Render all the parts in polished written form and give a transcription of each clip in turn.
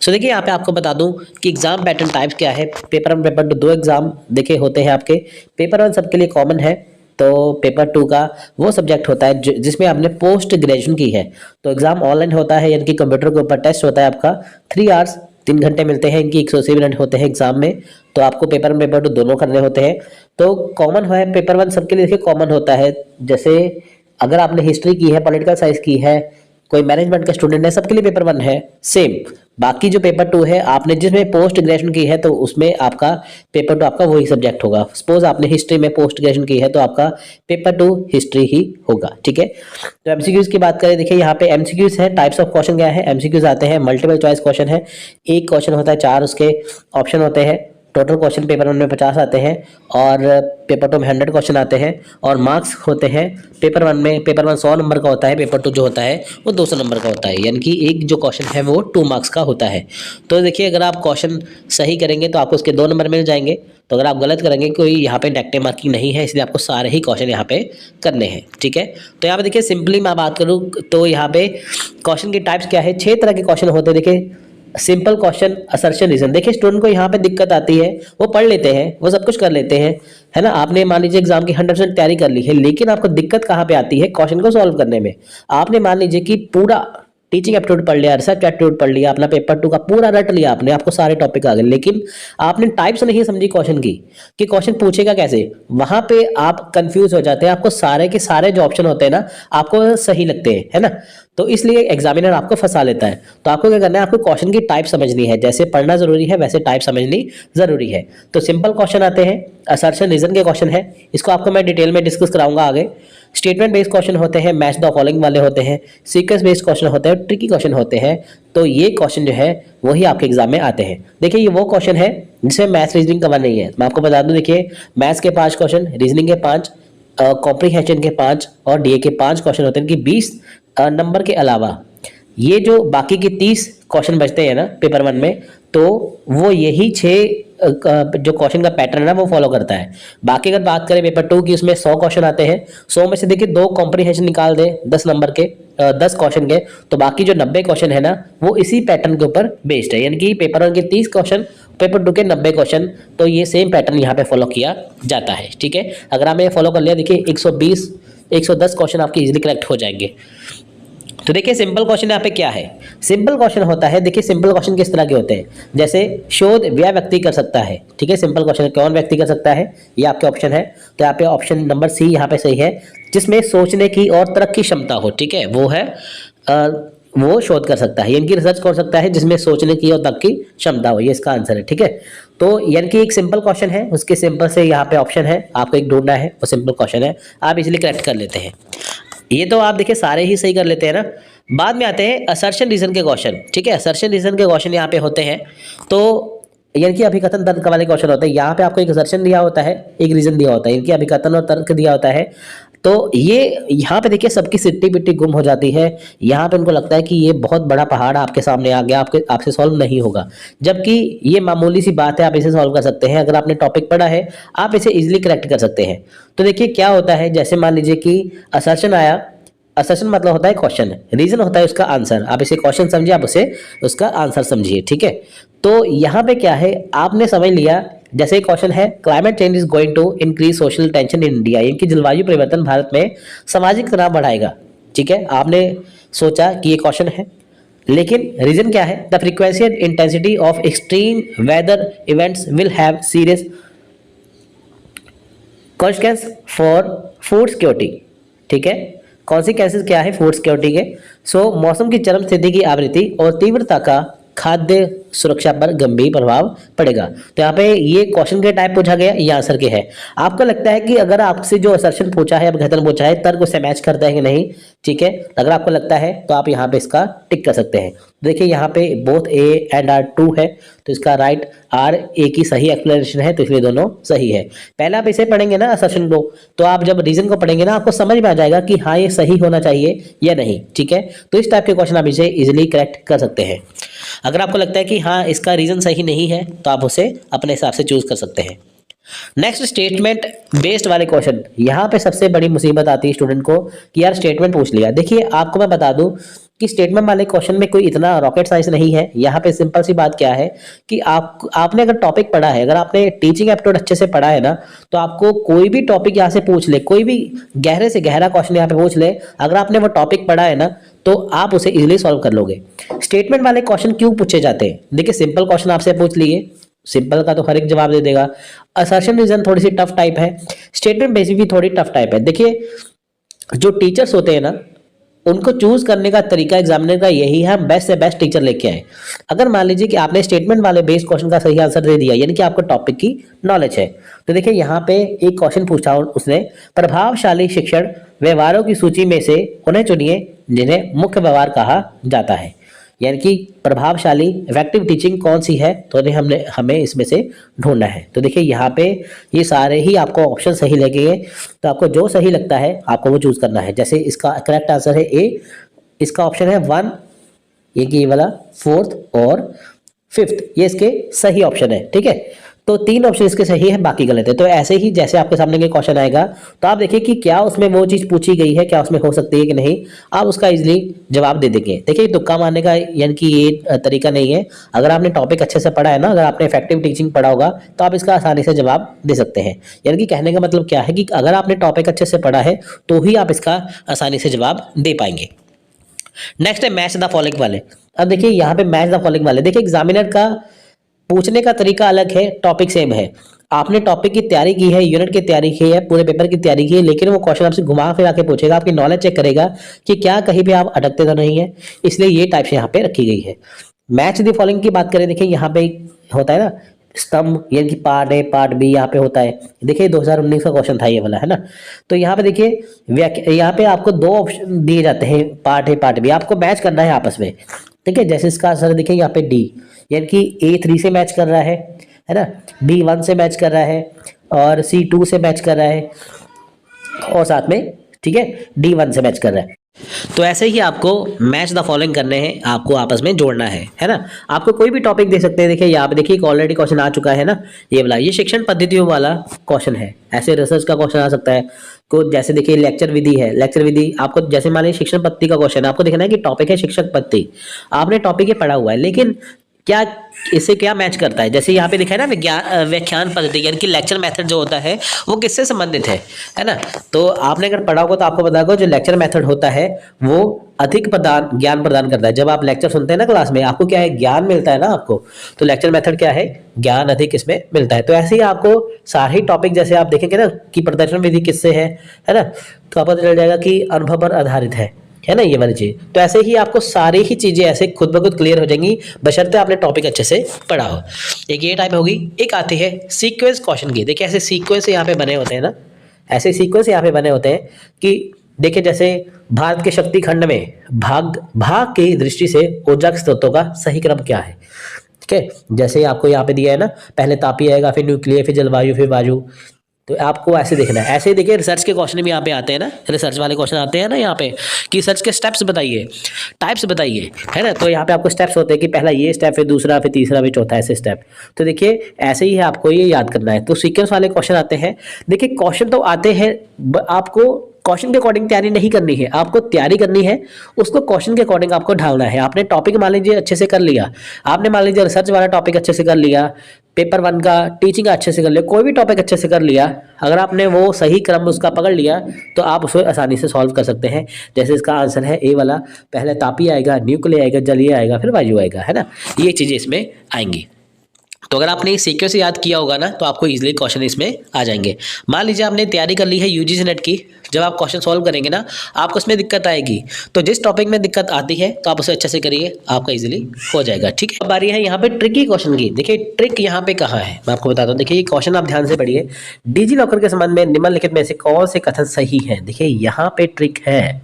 सो देखिए यहाँ पे आपको बता दूं कि एग्जाम पैटर्न टाइप्स क्या है। पेपर 1 पेपर 2 दो एग्जाम देखिए होते हैं आपके। पेपर 1 सबके लिए कॉमन है, तो पेपर 2 का वो सब्जेक्ट होता है जिसमें आपने पोस्ट ग्रेजुएशन की है। तो एग्जाम ऑनलाइन होता है, यानी कि कंप्यूटर के ऊपर टेस्ट होता है आपका। 3 आवर्स 3 घंटे मिलते हैं, इनकी 180 मिनट होते हैं एग्जाम में। तो आपको पेपर 1 पेपर 2 दोनों करने होते हैं। तो कॉमन है पेपर 1 सबके लिए, देखिए कॉमन होता है। जैसे अगर आपने हिस्ट्री की है, पॉलिटिकल साइंस की है, कोई मैनेजमेंट का स्टूडेंट है, सबके लिए पेपर 1 है सेम। बाकी जो पेपर 2 है, आपने जिसमें पोस्ट ग्रेजुएशन की है तो उसमें आपका पेपर 2 आपका वही सब्जेक्ट होगा। सपोज आपने हिस्ट्री में पोस्ट ग्रेजुएशन की है तो आपका पेपर 2 हिस्ट्री ही होगा, ठीक है। तो एमसीक्यूज की बात करें, देखिए यहाँ पे एमसीक्यूज है। टाइप्स ऑफ क्वेश्चन क्या है, एमसीक्यूज आते हैं मल्टीपल चॉइस क्वेश्चन है। एक क्वेश्चन होता है, 4 उसके ऑप्शन होते हैं। टोटल क्वेश्चन पेपर 1 में 50 आते हैं और पेपर 2 में 100 क्वेश्चन आते हैं। और मार्क्स होते हैं पेपर 1 में, पेपर 1 100 नंबर का होता है, पेपर 2 जो होता है वो 200 नंबर का होता है, यानी कि एक जो क्वेश्चन है वो 2 मार्क्स का होता है। तो देखिए अगर आप क्वेश्चन सही करेंगे तो आपको उसके 2 नंबर मिल जाएंगे। तो अगर आप गलत करेंगे, कोई यहाँ पे नेगेटिव मार्किंग नहीं है, इसलिए आपको सारे ही क्वेश्चन यहाँ पे करने हैं, ठीक है। तो यहाँ पे देखिए सिंपली मैं बात करूँ तो यहाँ पे क्वेश्चन की टाइप्स क्या है, 6 तरह के क्वेश्चन होते हैं। देखिए सिंपल क्वेश्चन, असर्शन, रीजन। देखिए स्टूडेंट को यहाँ पे दिक्कत आती है, वो पढ़ लेते हैं, वो सब कुछ कर लेते हैं, है ना। आपने मान लीजिए एग्जाम की 100% तैयारी कर ली है, लेकिन आपको दिक्कत कहाँ पे आती है, क्वेश्चन को सॉल्व करने में। आपने मान लीजिए कि पूरा टीचिंग एप्टीट्यूड पढ़ लिया, रिसर्च एप्टीट्यूड पढ़ लिया, अपना पेपर 2 का पूरा रट लिया आपने, आपको सारे टॉपिक आ गए, लेकिन आपने टाइप्स नहीं समझी क्वेश्चन की कि क्वेश्चन पूछेगा कैसे। वहां पे आप कंफ्यूज हो जाते हैं, आपको सारे के सारे जो ऑप्शन होते हैं ना आपको सही लगते हैं, है ना। तो इसलिए एग्जामिनर आपको फंसा लेता है। तो आपको क्या करना है, आपको क्वेश्चन की टाइप समझनी है। जैसे पढ़ना जरूरी है वैसे टाइप समझनी जरूरी है। तो सिंपल क्वेश्चन आते हैं, असर्शन रीजन के क्वेश्चन है, इसको आपको मैं डिटेल में डिस्कस कराऊंगा आगे। स्टेटमेंट बेस्ड क्वेश्चन होते हैं, मैच द फॉलोइंग वाले होते हैं, सीक्वेंस बेस्ड क्वेश्चन होते हैं, ट्रिकी क्वेश्चन होते हैं। तो ये क्वेश्चन जो है वही आपके एग्जाम में आते हैं। देखिए ये वो क्वेश्चन है जिसमें मैथ्स रीजनिंग कवर नहीं है। मैं आपको बता दूं, देखिए मैथ्स के 5 क्वेश्चन, रीजनिंग के 5, कॉम्प्रीहेंशन के 5 और डीए के 5 क्वेश्चन होते हैं कि 20 नंबर के अलावा ये जो बाकी के 30 क्वेश्चन बचते हैं ना पेपर 1 में, तो वो यही 6 जो क्वेश्चन का पैटर्न है वो फॉलो करता है। बाकी अगर बात करें पेपर 2 की, उसमें 100 क्वेश्चन आते हैं। 100 में से देखिए 2 कॉम्प्रीहेंशन निकाल दें 10 नंबर के, 10 क्वेश्चन के, तो बाकी जो 90 क्वेश्चन है ना वो इसी पैटर्न के ऊपर बेस्ड है। यानी कि पेपर 1 के 30 क्वेश्चन, पेपर 2 के 90 क्वेश्चन, तो ये सेम पैटर्न यहाँ पे फॉलो किया जाता है, ठीक है। अगर आपने फॉलो कर लिया, देखिए 120 110 क्वेश्चन आपके इजीली करेक्ट हो जाएंगे। तो देखिए सिंपल क्वेश्चन यहाँ पे क्या है, सिंपल क्वेश्चन होता है। देखिए सिंपल क्वेश्चन किस तरह के होते हैं, जैसे शोध वह व्यक्ति कर सकता है, ठीक है। सिंपल क्वेश्चन कौन व्यक्ति कर सकता है, ये आपके ऑप्शन है। तो यहाँ पे ऑप्शन नंबर सी यहाँ पे सही है, जिसमें सोचने की और तर्क की क्षमता हो, ठीक है, वो है वो शोध कर सकता है, यानी कि रिसर्च कर सकता है जिसमें सोचने की और तर्क की क्षमता हो, ये इसका आंसर है, ठीक है। तो यानी कि एक सिंपल क्वेश्चन है, उसके सिंपल से यहाँ पे ऑप्शन है, आपको एक ढूंढना है, वो सिंपल क्वेश्चन है, आप इजिली करेक्ट कर लेते हैं। ये तो आप देखिए सारे ही सही कर लेते हैं ना। बाद में आते हैं असर्शन रीजन के क्वेश्चन, ठीक है। असर्शन रीजन के क्वेश्चन यहाँ पे होते हैं, तो यानी कि अभिकथन तर्क वाले क्वेश्चन होते हैं। यहाँ पे आपको एक असर्शन दिया होता है, एक रीजन दिया होता है, इनकी अभिकथन और तर्क दिया होता है। तो ये यहाँ पे देखिए सबकी सिट्टी पिट्टी गुम हो जाती है। यहाँ पे उनको लगता है कि ये बहुत बड़ा पहाड़ आपके सामने आ गया, आपसे सॉल्व नहीं होगा, जबकि ये मामूली सी बात है, आप इसे सॉल्व कर सकते हैं। अगर आपने टॉपिक पढ़ा है आप इसे इजिली करेक्ट कर सकते हैं। तो देखिए क्या होता है, जैसे मान लीजिए कि असर्शन आया, असर्शन मतलब होता है क्वेश्चन, रीजन होता है उसका आंसर। आप इसे क्वेश्चन समझिए, आप उसे उसका आंसर समझिए, ठीक है। तो यहाँ पे क्या है, आपने समझ लिया, जैसे क्वेश्चन है climate change is going to increase social tension in India, यानी कि जलवायु परिवर्तन भारत में सामाजिक तनाव बढ़ाएगा, ठीक है। आपने सोचा कि ये क्वेश्चन है, लेकिन रीजन क्या है, the frequency and intensity of extreme weather events will have serious consequence for food security, ठीक है। कॉन्सिक्वेंसेस क्या है फूड सिक्योरिटी के, मौसम की चरम स्थिति की आवृत्ति और तीव्रता का खाद्य सुरक्षा पर गंभीर प्रभाव पड़ेगा। तो यहाँ पे ये क्वेश्चन के टाइप पूछा गया, ये आंसर के है। आपको लगता है कि अगर आपसे जो असर्शन पूछा है, अभिकथन पूछा है, तर्क उससे मैच करता है कि नहीं, ठीक है। अगर आपको लगता है तो आप यहाँ पे इसका टिक कर सकते हैं। देखिए यहाँ पे both A and R true है, तो इसका राइट आर ए की सही एक्सप्लेनेशन है, तो इसलिए दोनों सही है। पहले आप इसे पढ़ेंगे ना असर्शन को, तो आप जब रीजन को पढ़ेंगे ना आपको समझ में आ जाएगा कि हाँ ये सही होना चाहिए या नहीं, ठीक है। तो इस टाइप के क्वेश्चन आप इसे इजिली करेक्ट कर सकते हैं। अगर आपको लगता है कि हाँ इसका रीजन सही नहीं है तो आप उसे अपने हिसाब से चूज कर सकते हैं। नेक्स्ट स्टेटमेंट बेस्ड वाले क्वेश्चन, यहाँ पे सबसे बड़ी मुसीबत आती है स्टूडेंट को कि यार स्टेटमेंट पूछ लिया। देखिए आपको मैं बता दूं कि स्टेटमेंट वाले क्वेश्चन में कोई इतना रॉकेट साइंस नहीं है। यहाँ पे सिंपल सी बात क्या है कि आपने अगर टॉपिक पढ़ा है, अगर आपने टीचिंग एप्टीट्यूड अच्छे से पढ़ा है ना, तो आपको कोई भी टॉपिक यहाँ से पूछ ले, कोई भी गहरे से गहरा क्वेश्चन यहाँ पे पूछ ले, अगर आपने वो टॉपिक पढ़ा है ना, तो आप उसे इजीली सॉल्व कर लोगे। स्टेटमेंट वाले क्वेश्चन क्यों पूछे जाते हैं? देखिए सिंपल क्वेश्चन आपसे पूछ लिए, सिंपल का तो हर एक जवाब दे देगा। असर्शन रीजन थोड़ी सी टफ टाइप है, स्टेटमेंट बेसिस भी थोड़ी टफ टाइप है। देखिए जो टीचर्स होते हैं ना, उनको चूज करने का तरीका एग्जामिनर का यही है, बेस्ट से बेस्ट टीचर लेके आए। अगर मान लीजिए कि आपने स्टेटमेंट वाले बेस्ड क्वेश्चन का सही आंसर दे दिया, यानी कि आपको टॉपिक की नॉलेज है, तो देखिए यहाँ पे एक क्वेश्चन पूछा उसने, प्रभावशाली शिक्षण व्यवहारों की सूची में से उन्हें चुनिए जिन्हें मुख्य व्यवहार कहा जाता है। यानी कि प्रभावशाली इफेक्टिव टीचिंग कौन सी है, तो हमें इसमें से ढूंढना है। तो देखिए यहाँ पे ये सारे ही आपको ऑप्शन सही लगेंगे, तो आपको जो सही लगता है आपको वो चूज करना है। जैसे इसका करेक्ट आंसर है ए, इसका ऑप्शन है 1, ये वाला 4th और 5th, ये इसके सही ऑप्शन है। ठीक है, तो 3 ऑप्शन इसके सही है, बाकी गलत है। तो ऐसे ही जैसे आपके सामने ये क्वेश्चन आएगा, तो आप देखिए कि क्या उसमें वो चीज पूछी गई है, क्या उसमें हो सकती है कि नहीं, आप उसका इजीली जवाब दे देंगे। देखिए तुक्का मारने का यानी कि ये तरीका नहीं है। अगर आपने टॉपिक अच्छे से पढ़ा है ना, अगर आपने इफेक्टिव टीचिंग पढ़ा होगा, तो आप इसका आसानी से जवाब दे सकते हैं। यानी कि कहने का मतलब क्या है कि अगर आपने टॉपिक अच्छे से पढ़ा है तो ही आप इसका आसानी से जवाब दे पाएंगे। नेक्स्ट है मैच द फॉलोइंग वाले। अब देखिए यहाँ पे मैच द फॉलोइंग वाले, देखिए एग्जामिनर का पूछने का तरीका अलग है, टॉपिक सेम है। आपने टॉपिक की तैयारी की है, यूनिट की तैयारी की है, पूरे पेपर की तैयारी की है, लेकिन वो क्वेश्चन आपसे घुमा फिरा के पूछेगा, आपकी नॉलेज चेक करेगा कि क्या कहीं भी आप अटकते तो नहीं है, इसलिए ये टाइप से यहाँ पे रखी गई है। मैच द फॉलोइंग की बात करें, देखिए यहाँ पे होता है ना स्तंभ, यानी कि पार्ट ए पार्ट बी यहाँ पे होता है। देखिए 2019 का क्वेश्चन था ये वाला, है ना। तो यहाँ पे देखिए यहाँ पे आपको 2 ऑप्शन दिए जाते हैं, पार्ट ए पार्ट बी, आपको मैच करना है आपस में। ठीक है, जैसे इसका आंसर देखिए यहाँ पे डी, यानी कि ए 3 से मैच कर रहा है ना, बी 1 से मैच कर रहा है और सी 2 से मैच कर रहा है और साथ में ठीक है डी 1 से मैच कर रहा है। तो ऐसे ही आपको मैच द फॉलोइंग करने हैं, आपको आपस में जोड़ना है ना। आपको कोई भी टॉपिक दे सकते हैं। देखिए यहाँ पे देखिए ऑलरेडी क्वेश्चन आ चुका है ना, ये वाला, ये शिक्षण पद्धतियों वाला क्वेश्चन है। ऐसे रिसर्च का क्वेश्चन आ सकता है को, जैसे देखिए लेक्चर विधि है, लेक्चर विधि आपको जैसे मान लीजिए शिक्षण पद्धति का क्वेश्चन है, आपको देखना है कि टॉपिक है शिक्षक पद्धति, आपने टॉपिक ये पढ़ा हुआ है, लेकिन क्या इससे क्या मैच करता है। जैसे यहाँ पे दिखा है ना व्याख्यान पद्धति, यानी कि लेक्चर मेथड जो होता है वो किससे संबंधित है ना। तो आपने अगर पढ़ा होगा तो आपको पता होगा जो लेक्चर मेथड होता है वो अधिक ज्ञान प्रदान करता है। जब आप लेक्चर सुनते हैं ना क्लास में, आपको क्या है, ज्ञान मिलता है ना आपको, तो लेक्चर मेथड क्या है, ज्ञान अधिक इसमें मिलता है। तो ऐसे ही आपको सारे टॉपिक जैसे आप देखेंगे ना कि प्रदर्शन विधि किससे है ना, तो आपको पता चल जाएगा कि अनुभव पर आधारित है ना, ये वाली चीज। तो ऐसे ही आपको सारी ही चीजें ऐसे खुद ब खुद क्लियर हो जाएंगी, बशर्ते आपने टॉपिक अच्छे से पढ़ा हो। एक ये टाइप होगी। एक आती है सीक्वेंस क्वेश्चन की। देखिए ऐसे सीक्वेंस यहाँ पे बने होते हैं ना, ऐसे सीक्वेंस यहाँ पे बने होते हैं कि देखिए जैसे भारत के शक्ति खंड में भाग की दृष्टि से ऊर्जा स्रोतों का सही क्रम क्या है। ठीक है, जैसे आपको यहाँ पे दिया है ना, पहले तापीय आएगा, फिर न्यूक्लियर, फिर जलवायु, फिर वायु। तो आपको ऐसे देखना है। ऐसे ही देखिए रिसर्च के क्वेश्चन भी यहाँ पे आते हैं ना, रिसर्च वाले क्वेश्चन आते हैं ना यहाँ पे कि रिसर्च के स्टेप्स बताइए, टाइप्स बताइए, है ना। तो यहाँ पे आपको स्टेप्स होते हैं कि पहला ये स्टेप, फिर दूसरा, फिर तीसरा, फिर चौथा, ऐसे स्टेप। तो देखिए ऐसे ही है, आपको ये याद करना है। तो सीक्वेंस वाले क्वेश्चन आते हैं। देखिए क्वेश्चन तो आते हैं, आपको क्वेश्चन के अकॉर्डिंग तैयारी नहीं करनी है, आपको तैयारी करनी है उसको क्वेश्चन के अकॉर्डिंग आपको ढालना है। आपने टॉपिक मान लीजिए अच्छे से कर लिया, आपने मान लीजिए रिसर्च वाला टॉपिक अच्छे से कर लिया, पेपर 1 का टीचिंग का अच्छे से कर लिया, कोई भी टॉपिक अच्छे से कर लिया, अगर आपने वो सही क्रम उसका पकड़ लिया तो आप उसे आसानी से सॉल्व कर सकते हैं। जैसे इसका आंसर है ए वाला, पहले तापीय आएगा, न्यूक्लियर आएगा, जलीय आएगा, फिर वायु आएगा, है ना। ये चीजें इसमें आएंगी। तो अगर आपने सीक्वेंस याद किया होगा ना, तो आपको इजीली क्वेश्चन इसमें आ जाएंगे। मान लीजिए आपने तैयारी कर ली है यूजीसी नेट की, जब आप क्वेश्चन सॉल्व करेंगे ना, आपको उसमें दिक्कत आएगी। तो जिस टॉपिक में दिक्कत आती है तो आप उसे अच्छे से करिए, आपका इजीली हो जाएगा। ठीक है, अब बारी है यहाँ पे ट्रिकी क्वेश्चन की। देखिए ट्रिक यहाँ पे कहाँ है, मैं आपको बताता हूँ। देखिए ये क्वेश्चन आप ध्यान से पढ़िए। डिजी लॉकर के संबंध में निम्नलिखित में से कौन से कथन सही है। देखिए यहाँ पे ट्रिक है,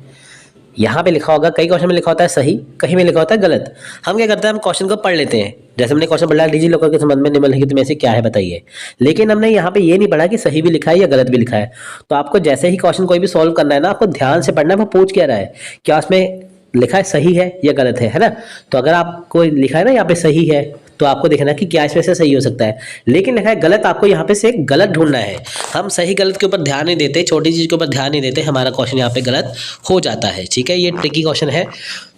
यहाँ पे लिखा होगा, कई क्वेश्चन में लिखा होता है सही, कहीं में लिखा होता है गलत। हम क्या करते हैं, हम क्वेश्चन को पढ़ लेते हैं। जैसे हमने क्वेश्चन पढ़ा डिजी लॉकर के संबंध में निम्नलिखित में से क्या है बताइए, लेकिन हमने यहाँ पे ये नहीं पढ़ा कि सही भी लिखा है या गलत भी लिखा है। तो आपको जैसे ही क्वेश्चन कोई भी सॉल्व करना है ना, आपको ध्यान से पढ़ना है वो पूछ क्या रहा है, क्या उसमें लिखा है सही है या गलत है ना। तो अगर आपको लिखा है ना यहाँ पे सही है, तो आपको देखना कि क्या इसमें से सही हो सकता है। लेकिन लिखा है गलत, आपको यहाँ पे से गलत ढूंढना है। हम सही गलत के ऊपर ध्यान नहीं देते, छोटी चीज़ के ऊपर ध्यान नहीं देते, हमारा क्वेश्चन यहाँ पे गलत हो जाता है। ठीक है, ये ट्रिकी क्वेश्चन है।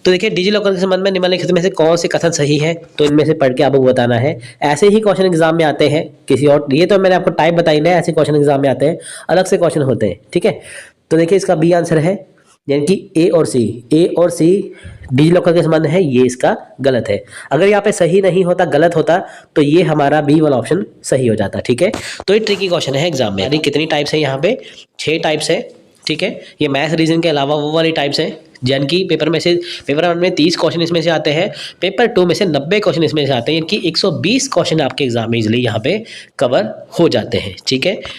तो देखिए, डिजी लॉकर के संबंध में निम्नलिखित में से कौन से कथन सही है, तो इनमें से पढ़ के आपको बताना है। ऐसे ही क्वेश्चन एग्जाम में आते हैं किसी और, ये तो मैंने आपको टाइप बताई ना, ऐसे क्वेश्चन एग्जाम में आते हैं, अलग से क्वेश्चन होते हैं। ठीक है, तो देखिए इसका बी आंसर है, यानी कि ए और सी डिजी लॉकर के संबंध है, ये इसका गलत है। अगर यहाँ पे सही नहीं होता, गलत होता, तो ये हमारा बी वाला ऑप्शन सही हो जाता। ठीक है, तो ये ट्रिकी क्वेश्चन है एग्जाम में। यानी कितनी टाइप्स है यहाँ पे, 6 टाइप्स है। ठीक है, ये मैथ रीजन के अलावा वो वाली टाइप्स हैं, यानी कि पेपर 1 में 30 क्वेश्चन इसमें से आते हैं, पेपर 2 में से 90 क्वेश्चन इसमें से आते हैं, यानी कि 120 क्वेश्चन आपके एग्जाम में इजिली यहाँ पे कवर हो जाते हैं। ठीक है।